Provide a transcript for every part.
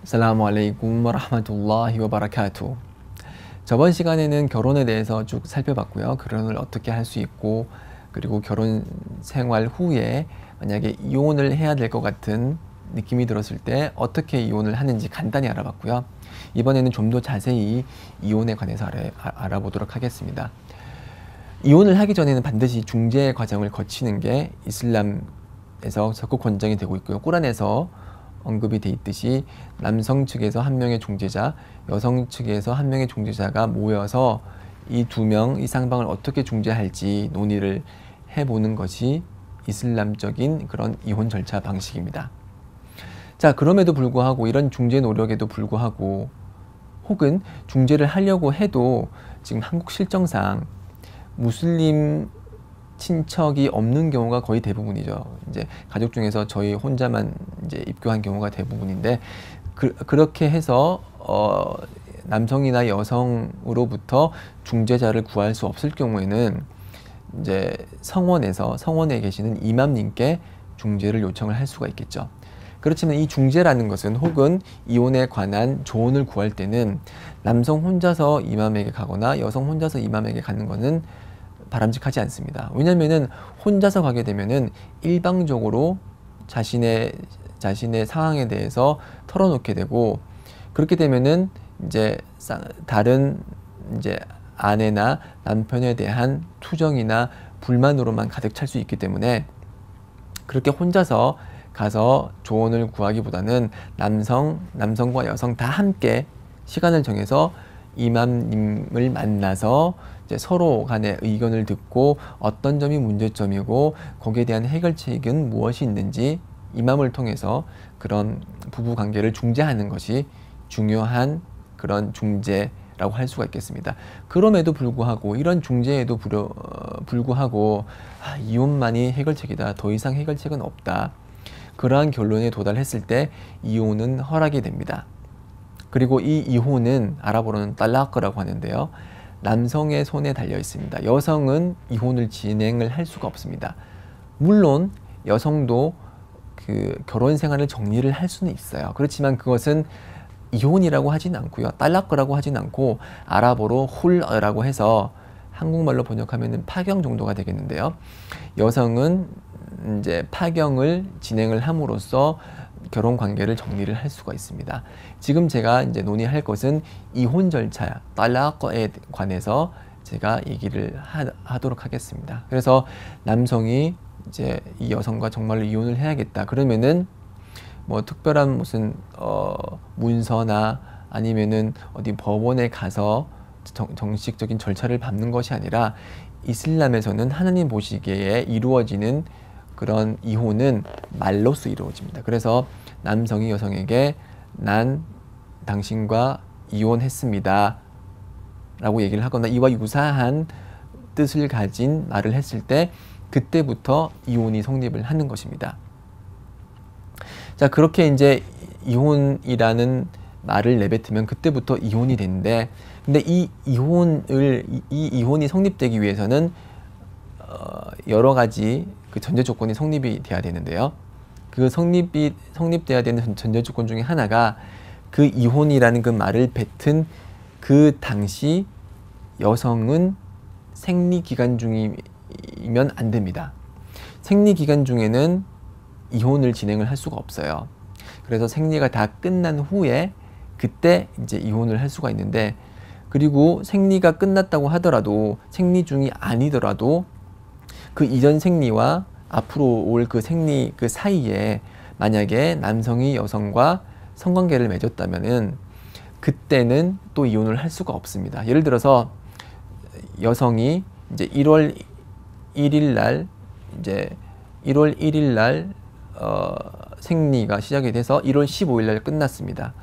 살라무 알레이쿰 와라흐마툴라히 와바라카투. 저번 시간에는 결혼에 대해서 쭉 살펴봤고요. 결혼을 어떻게 할 수 있고, 그리고 결혼 생활 후에 만약에 이혼을 해야 될 것 같은 느낌이 들었을 때 어떻게 이혼을 하는지 간단히 알아봤고요. 이번에는 좀 더 자세히 이혼에 관해서 알아보도록 하겠습니다. 이혼을 하기 전에는 반드시 중재 과정을 거치는 게 이슬람에서 적극 권장이 되고 있고요. 꾸란에서 언급이 돼 있듯이 남성 측에서 한 명의 중재자, 여성 측에서 한 명의 중재자가 모여서 이 두 명, 이 쌍방을 어떻게 중재할지 논의를 해보는 것이 이슬람적인 그런 이혼 절차 방식입니다. 자, 그럼에도 불구하고 이런 중재 노력에도 불구하고 혹은 중재를 하려고 해도 지금 한국 실정상 무슬림 친척이 없는 경우가 거의 대부분이죠. 이제 가족 중에서 저희 혼자만 이제 입교한 경우가 대부분인데 그렇게 해서 남성이나 여성으로부터 중재자를 구할 수 없을 경우에는 이제 성원에 계시는 이맘님께 중재를 요청을 할 수가 있겠죠. 그렇지만 이 중재라는 것은 혹은 이혼에 관한 조언을 구할 때는 남성 혼자서 이맘에게 가거나 여성 혼자서 이맘에게 가는 것은 바람직하지 않습니다. 왜냐면은 혼자서 가게 되면은 일방적으로 자신의 상황에 대해서 털어놓게 되고, 그렇게 되면은 이제 다른 이제 아내나 남편에 대한 투정이나 불만으로만 가득 찰 수 있기 때문에 그렇게 혼자서 가서 조언을 구하기보다는 남성과 여성 다 함께 시간을 정해서 이맘님을 만나서 이제 서로 간의 의견을 듣고 어떤 점이 문제점이고 거기에 대한 해결책은 무엇이 있는지 이맘을 통해서 그런 부부 관계를 중재하는 것이 중요한 그런 중재라고 할 수가 있겠습니다. 그럼에도 불구하고 이런 중재에도 불구하고 이혼만이 해결책이다, 더 이상 해결책은 없다, 그러한 결론에 도달했을 때 이혼은 허락이 됩니다. 그리고 이 이혼은 아랍어로는 딸라크라고 하는데요, 남성의 손에 달려 있습니다. 여성은 이혼을 진행을 할 수가 없습니다. 물론 여성도 그 결혼 생활을 정리를 할 수는 있어요. 그렇지만 그것은 이혼이라고 하진 않고요, 딸라크라고 하진 않고 아랍어로 훌라고 해서 한국말로 번역하면 파경 정도가 되겠는데요, 여성은 이제 파경을 진행을 함으로써 결혼 관계를 정리를 할 수가 있습니다. 지금 제가 이제 논의할 것은 이혼 절차, 딸라크에 관해서 제가 얘기를 하도록 하겠습니다. 그래서 남성이 이제 이 여성과 정말로 이혼을 해야겠다 그러면은 뭐 특별한 무슨 문서나 아니면은 어디 법원에 가서 정식적인 절차를 밟는 것이 아니라 이슬람에서는 하나님 보시기에 이루어지는 그런 이혼은 말로써 이루어집니다. 그래서 남성이 여성에게 난 당신과 이혼했습니다 라고 얘기를 하거나 이와 유사한 뜻을 가진 말을 했을 때 그때부터 이혼이 성립을 하는 것입니다. 자, 그렇게 이제 이혼이라는 말을 내뱉으면 그때부터 이혼이 되는데, 근데 이 이혼이 성립되기 위해서는 여러 가지 그 전제 조건이 성립이 돼야 되는데요, 그 성립돼야 되는 전제 조건 중에 하나가 그 이혼이라는 그 말을 뱉은 그 당시 여성은 생리 기간 중이면 안 됩니다. 생리 기간 중에는 이혼을 진행을 할 수가 없어요. 그래서 생리가 다 끝난 후에 그때 이제 이혼을 할 수가 있는데, 그리고 생리가 끝났다고 하더라도 생리 중이 아니더라도 그 이전 생리와 앞으로 올 그 생리 그 사이에 만약에 남성이 여성과 성관계를 맺었다면은 그때는 또 이혼을 할 수가 없습니다. 예를 들어서 여성이 이제 1월 1일 날 생리가 시작이 돼서 1월 15일 날 끝났습니다.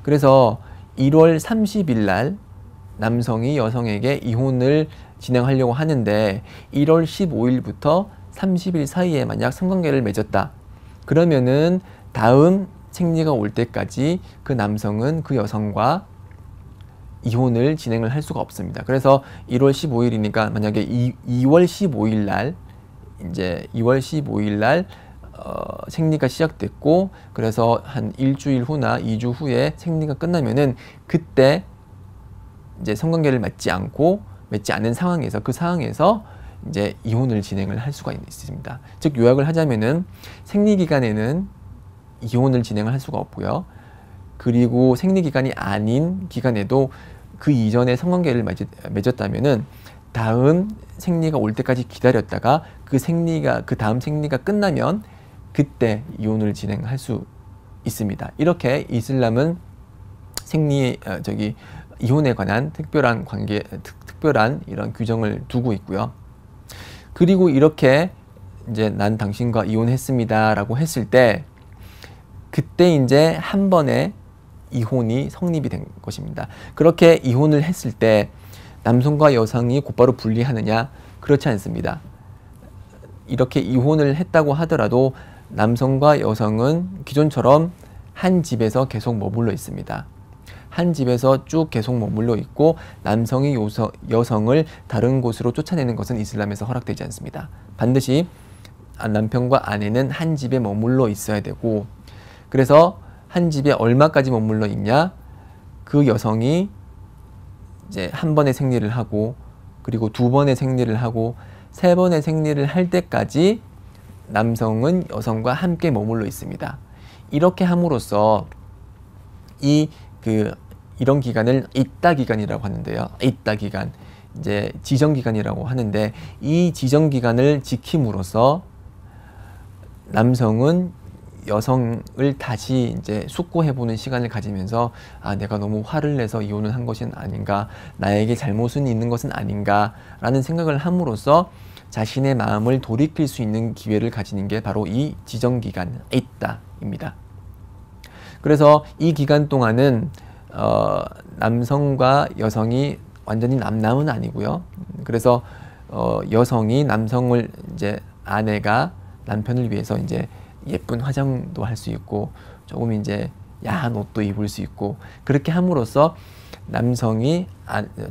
그래서 1월 30일 날 남성이 여성에게 이혼을 진행하려고 하는데 1월 15일부터 30일 사이에 만약 성관계를 맺었다 그러면은 다음 생리가 올 때까지 그 남성은 그 여성과 이혼을 진행을 할 수가 없습니다. 그래서 1월 15일이니까 만약에 2월 15일 날 생리가 시작됐고, 그래서 한 일주일 후나 2주 후에 생리가 끝나면은 그때 이제 성관계를 맺지 않은 상황에서, 그 상황에서 이제 이혼을 진행을 할 수가 있습니다. 즉 요약을 하자면은 생리 기간에는 이혼을 진행을 할 수가 없고요. 그리고 생리 기간이 아닌 기간에도 그 이전에 성관계를 맺었다면은 다음 생리가 올 때까지 기다렸다가 그 다음 생리가 끝나면 그때 이혼을 진행할 수 있습니다. 이렇게 이슬람은 이혼에 관한 특별한 이런 규정을 두고 있고요. 그리고 이렇게 이제 난 당신과 이혼했습니다라고 했을 때 그때 이제 한 번에 이혼이 성립이 된 것입니다. 그렇게 이혼을 했을 때 남성과 여성이 곧바로 분리하느냐? 그렇지 않습니다. 이렇게 이혼을 했다고 하더라도 남성과 여성은 기존처럼 한 집에서 계속 머물러 있습니다. 한 집에서 쭉 계속 머물러 있고 남성이 여성을 다른 곳으로 쫓아내는 것은 이슬람에서 허락되지 않습니다. 반드시 남편과 아내는 한 집에 머물러 있어야 되고, 그래서 한 집에 얼마까지 머물러 있냐? 그 여성이 이제 한 번의 생리를 하고, 그리고 두 번의 생리를 하고, 세 번의 생리를 할 때까지 남성은 여성과 함께 머물러 있습니다. 이렇게 함으로써 이런 기간을 idda 기간이라고 하는데요. idda 기간, 이제 지정 기간이라고 하는데, 이 지정 기간을 지킴으로써 남성은 여성을 다시 이제 숙고해보는 시간을 가지면서 내가 너무 화를 내서 이혼을 한 것은 아닌가, 나에게 잘못은 있는 것은 아닌가 라는 생각을 함으로써 자신의 마음을 돌이킬 수 있는 기회를 가지는 게 바로 이 지정기간 idda입니다. 그래서 이 기간 동안은 남성과 여성이 완전히 남남은 아니고요. 그래서 여성이 남성을 이제 아내가 남편을 위해서 이제 예쁜 화장도 할 수 있고 조금 이제 야한 옷도 입을 수 있고, 그렇게 함으로써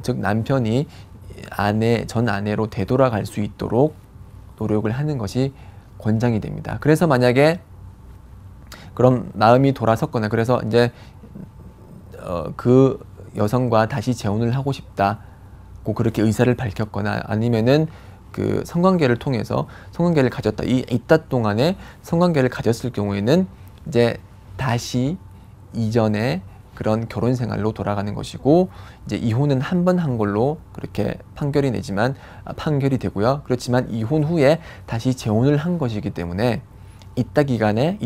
즉 남편이 전 아내로 되돌아갈 수 있도록 노력을 하는 것이 권장이 됩니다. 그래서 만약에 그럼 마음이 돌아섰거나, 그래서 이제 그 여성과 다시 재혼을 하고 싶다고 그렇게 의사를 밝혔거나, 아니면은 그 성관계를 통해서 성관계를 가졌다, 이 idda 동안에 성관계를 가졌을 경우에는 이제 다시 이전에 그런 결혼 생활로 돌아가는 것이고, 이제 이혼은 한 번 한 걸로 그렇게 판결이 되고요. 그렇지만 이혼 후에 다시 재혼을 한 것이기 때문에 idda 기간에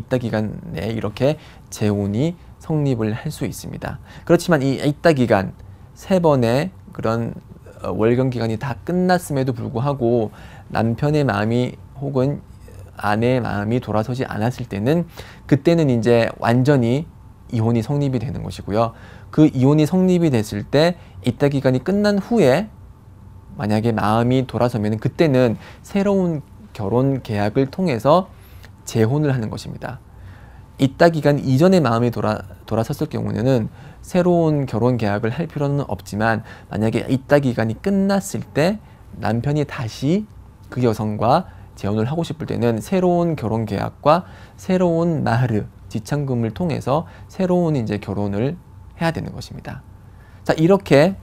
이렇게 재혼이 성립을 할 수 있습니다. 그렇지만 이 idda 기간, 세 번의 그런 월경 기간이 다 끝났음에도 불구하고 남편의 마음이 혹은 아내의 마음이 돌아서지 않았을 때는, 그때는 이제 완전히 이혼이 성립이 되는 것이고요. 그 이혼이 성립이 됐을 때 idda 기간이 끝난 후에 만약에 마음이 돌아서면 그때는 새로운 결혼 계약을 통해서 재혼을 하는 것입니다. idda 기간 이전에 마음이 돌아섰을 경우에는 새로운 결혼 계약을 할 필요는 없지만, 만약에 idda 기간이 끝났을 때 남편이 다시 그 여성과 재혼을 하고 싶을 때는 새로운 결혼 계약과 새로운 마흐르, 지참금을 통해서 새로운 이제 결혼을 해야 되는 것입니다. 자, 이렇게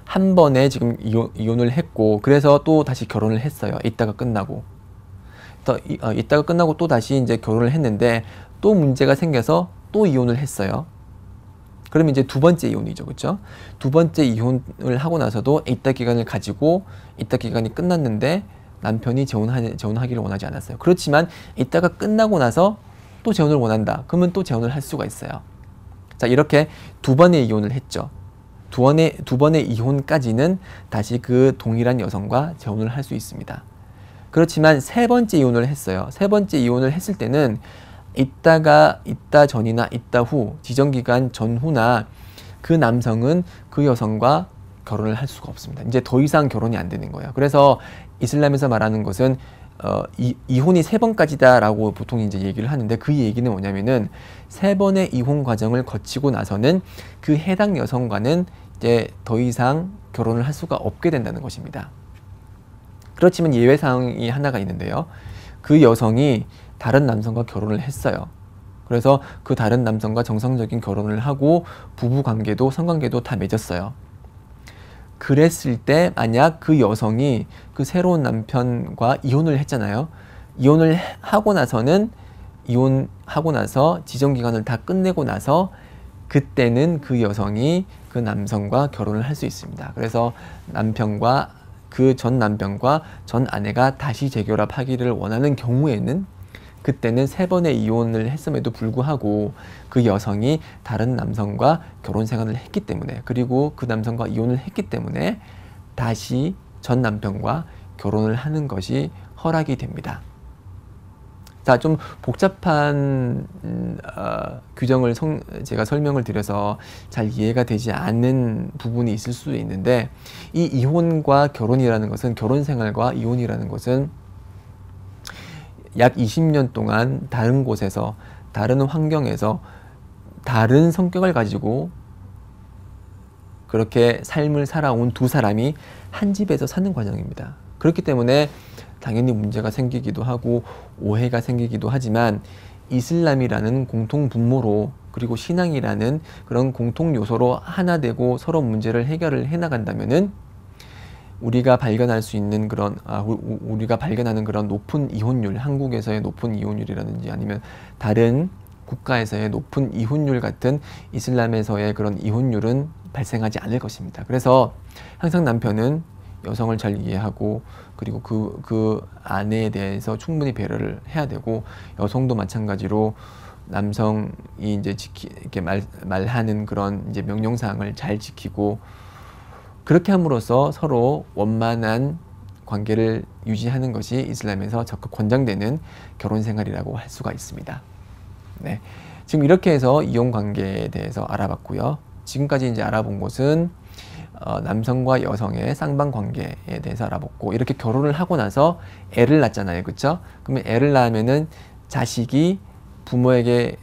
한 번에 지금 이혼을 했고, 그래서 또 다시 결혼을 했어요. idda가 끝나고. idda가 끝나고 또 다시 이제 결혼을 했는데 또 문제가 생겨서 또 이혼을 했어요. 그러면 이제 두 번째 이혼이죠, 그렇죠? 두 번째 이혼을 하고 나서도 idda 기간을 가지고 idda 기간이 끝났는데 남편이 재혼하기를 원하지 않았어요. 그렇지만 idda가 끝나고 나서 또 재혼을 원한다. 그러면 또 재혼을 할 수가 있어요. 자, 이렇게 두 번의 이혼을 했죠. 두 번의 이혼까지는 다시 그 동일한 여성과 재혼을 할 수 있습니다. 그렇지만 세 번째 이혼을 했어요. 세 번째 이혼을 했을 때는 idda 전이나 idda 후, 지정기간 전후나 그 남성은 그 여성과 결혼을 할 수가 없습니다. 이제 더 이상 결혼이 안 되는 거예요. 그래서 이슬람에서 말하는 것은 이혼이 세 번까지다라고 보통 이제 얘기를 하는데, 그 얘기는 뭐냐면은 세 번의 이혼 과정을 거치고 나서는 그 해당 여성과는 이제 더 이상 결혼을 할 수가 없게 된다는 것입니다. 그렇지만 예외 사항이 하나가 있는데요. 그 여성이 다른 남성과 결혼을 했어요. 그래서 그 다른 남성과 정상적인 결혼을 하고 부부 관계도 성관계도 다 맺었어요. 그랬을 때 만약 그 여성이 그 새로운 남편과 이혼을 했잖아요. 이혼을 하고 나서는 이혼하고 나서 지정기간을 다 끝내고 나서 그때는 그 여성이 그 남성과 결혼을 할 수 있습니다. 그래서 남편과 그 전 남편과 전 아내가 다시 재결합하기를 원하는 경우에는 그때는 3번의 이혼을 했음에도 불구하고 그 여성이 다른 남성과 결혼 생활을 했기 때문에 그리고 그 남성과 이혼을 했기 때문에 다시 전 남편과 결혼을 하는 것이 허락이 됩니다. 자, 좀 복잡한 규정을 제가 설명을 드려서 잘 이해가 되지 않는 부분이 있을 수도 있는데 이 이혼과 결혼이라는 것은 결혼 생활과 이혼이라는 것은 약 20년 동안 다른 곳에서 다른 환경에서 다른 성격을 가지고 그렇게 삶을 살아온 두 사람이 한 집에서 사는 과정입니다. 그렇기 때문에 당연히 문제가 생기기도 하고 오해가 생기기도 하지만 이슬람이라는 공통 분모로 그리고 신앙이라는 그런 공통 요소로 하나 되고 서로 문제를 해결을 해나간다면은 우리가 발견할 수 있는 그런 우리가 발견하는 그런 높은 이혼율, 한국에서의 높은 이혼율이라든지 아니면 다른 국가에서의 높은 이혼율 같은 이슬람에서의 그런 이혼율은 발생하지 않을 것입니다. 그래서 항상 남편은 여성을 잘 이해하고 그리고 그 아내에 대해서 충분히 배려를 해야 되고 여성도 마찬가지로 남성이 이제 이렇게 말하는 그런 이제 명령사항을 잘 지키고 그렇게 함으로써 서로 원만한 관계를 유지하는 것이 이슬람에서 적극 권장되는 결혼 생활이라고 할 수가 있습니다. 네. 지금 이렇게 해서 이혼 관계에 대해서 알아봤고요. 지금까지 이제 알아본 것은 남성과 여성의 쌍방 관계에 대해서 알아봤고 이렇게 결혼을 하고 나서 애를 낳잖아요. 그렇죠? 그러면 애를 낳으면은 자식이 부모에게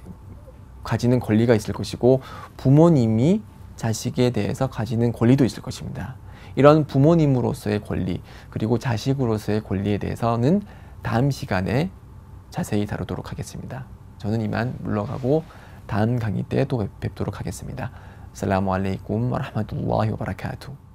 가지는 권리가 있을 것이고 부모님이 자식에 대해서 가지는 권리도 있을 것입니다. 이런 부모님으로서의 권리 그리고 자식으로서의 권리에 대해서는 다음 시간에 자세히 다루도록 하겠습니다. 저는 이만 물러가고 다음 강의 때 또 뵙도록 하겠습니다. 아살라무 알레이쿰 와라흐마툴라히 와바라카투.